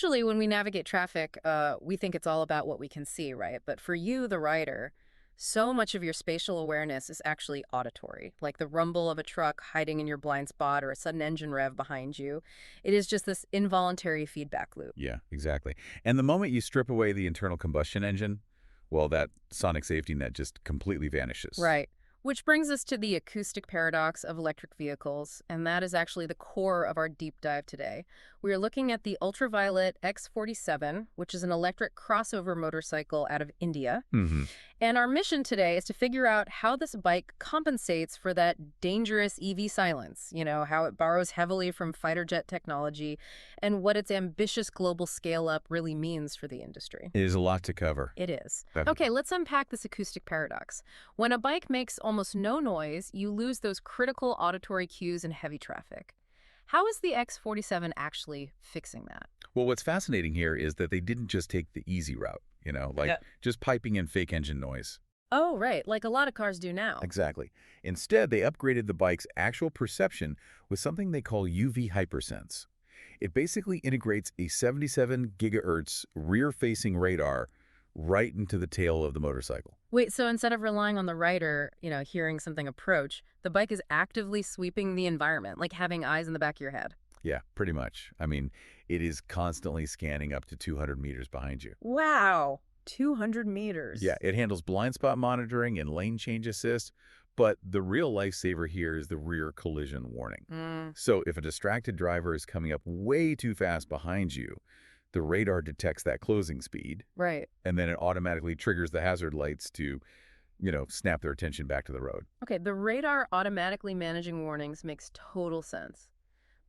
Usually when we navigate traffic, we think it's all about what we can see, right? But for you, the rider, so much of your spatial awareness is actually auditory, like the rumble of a truck hiding in your blind spot or a sudden engine rev behind you. It is just this involuntary feedback loop. Yeah, exactly. And the moment you strip away the internal combustion engine, well, that sonic safety net just completely vanishes. Right. Which brings us to the acoustic paradox of electric vehicles, and that is actually the core of our deep dive today. We are looking at the Ultraviolette X-47, which is an electric crossover motorcycle out of India. Hmm. And our mission today is to figure out how this bike compensates for that dangerous EV silence, how it borrows heavily from fighter jet technology, and what its ambitious global scale-up really means for the industry. It is a lot to cover. It is. That- Okay, let's unpack this acoustic paradox. When a bike makes almost no noise, you lose those critical auditory cues in heavy traffic. How is the X-47 actually fixing that? Well, what's fascinating here is that they didn't just take the easy route, like Yeah. just piping in fake engine noise. Oh, right, like a lot of cars do now. Exactly. Instead, they upgraded the bike's actual perception with something they call UV hypersense. It basically integrates a 77 gigahertz rear-facing radar right into the tail of the motorcycle. Wait, so instead of relying on the rider, hearing something approach, the bike is actively sweeping the environment, like having eyes in the back of your head. Yeah, pretty much. I mean, it is constantly scanning up to 200 meters behind you. Wow, 200 meters. Yeah, it handles blind spot monitoring and lane change assist, but the real lifesaver here is the rear collision warning. So if a distracted driver is coming up way too fast behind you, the radar detects that closing speed, Right. and then it automatically triggers the hazard lights to, snap their attention back to the road. Okay, the radar automatically managing warnings makes total sense.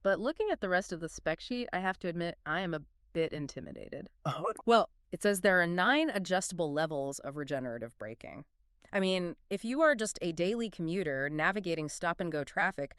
But looking at the rest of the spec sheet, I have to admit I am a bit intimidated. Well, it says there are 9 adjustable levels of regenerative braking. I mean, if you are just a daily commuter navigating stop-and-go traffic,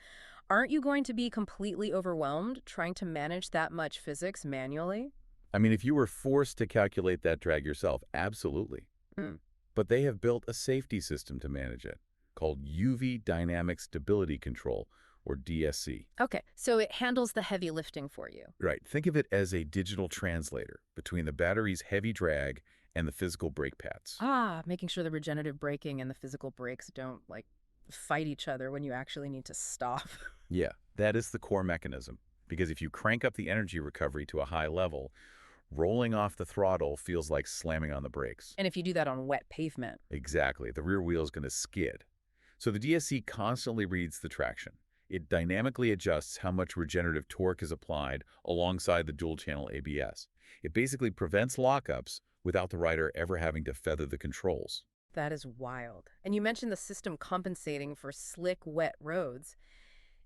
aren't you going to be completely overwhelmed trying to manage that much physics manually? I mean, if you were forced to calculate that drag yourself, absolutely. Mm. But they have built a safety system to manage it called UV Dynamic Stability Control, or DSC. Okay, so it handles the heavy lifting for you. Right. Think of it as a digital translator between the battery's heavy drag and the physical brake pads. Making sure the regenerative braking and the physical brakes don't, fight each other when you actually need to stop. Yeah, that is the core mechanism. Because if you crank up the energy recovery to a high level, rolling off the throttle feels like slamming on the brakes. And if you do that on wet pavement. Exactly. The rear wheel is going to skid. So the DSC constantly reads the traction. It dynamically adjusts how much regenerative torque is applied alongside the dual-channel ABS. It basically prevents lockups without the rider ever having to feather the controls. That is wild. And you mentioned the system compensating for slick, wet roads.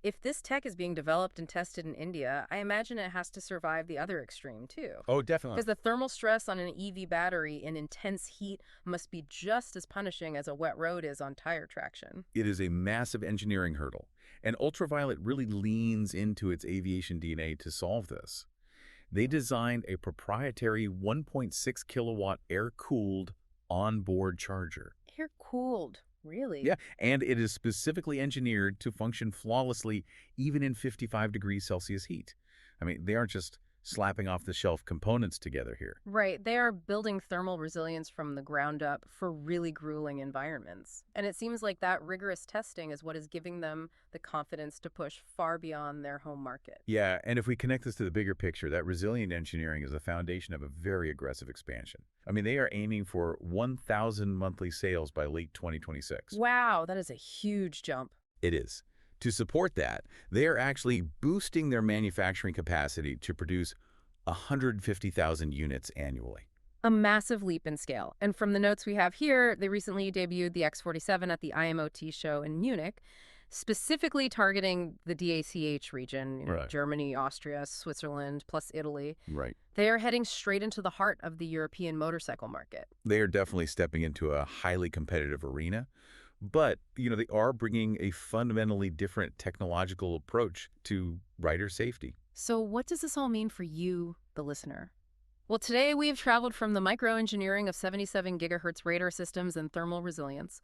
If this tech is being developed and tested in India, I imagine it has to survive the other extreme, too. Oh, definitely. Because the thermal stress on an EV battery in intense heat must be just as punishing as a wet road is on tire traction. It is a massive engineering hurdle, and Ultraviolette really leans into its aviation DNA to solve this. They designed a proprietary 1.6 kilowatt air-cooled onboard charger. Air-cooled. Really? Yeah, and it is specifically engineered to function flawlessly even in 55 degrees Celsius heat. I mean, they aren't just slapping off-the-shelf components together here. Right. They are building thermal resilience from the ground up for really grueling environments. And it seems like that rigorous testing is what is giving them the confidence to push far beyond their home market. Yeah, and if we connect this to the bigger picture, that resilient engineering is the foundation of a very aggressive expansion. I mean, they are aiming for 1,000 monthly sales by late 2026. Wow, that is a huge jump. It is. To support that, they are actually boosting their manufacturing capacity to produce 150,000 units annually. A massive leap in scale. And from the notes we have here, they recently debuted the X-47 at the IMOT show in Munich, specifically targeting the DACH region, Right. Germany, Austria, Switzerland, plus Italy. Right. They are heading straight into the heart of the European motorcycle market. They are definitely stepping into a highly competitive arena, but, they are bringing a fundamentally different technological approach to rider safety. So what does this all mean for you, the listener? Well, today we have traveled from the microengineering of 77 gigahertz radar systems and thermal resilience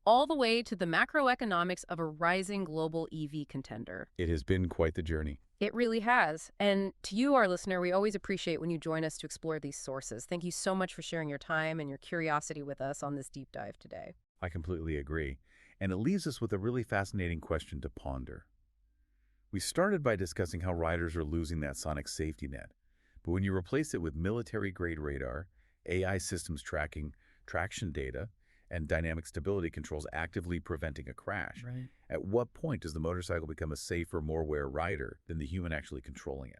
all the way to the macroeconomics of a rising global EV contender. It has been quite the journey. It really has. And to you, our listener, we always appreciate when you join us to explore these sources. Thank you so much for sharing your time and your curiosity with us on this deep dive today. I completely agree. And it leaves us with a really fascinating question to ponder. We started by discussing how riders are losing that sonic safety net. But when you replace it with military-grade radar, AI systems tracking, traction data, and dynamic stability controls actively preventing a crash, Right. at what point does the motorcycle become a safer, more aware rider than the human actually controlling it?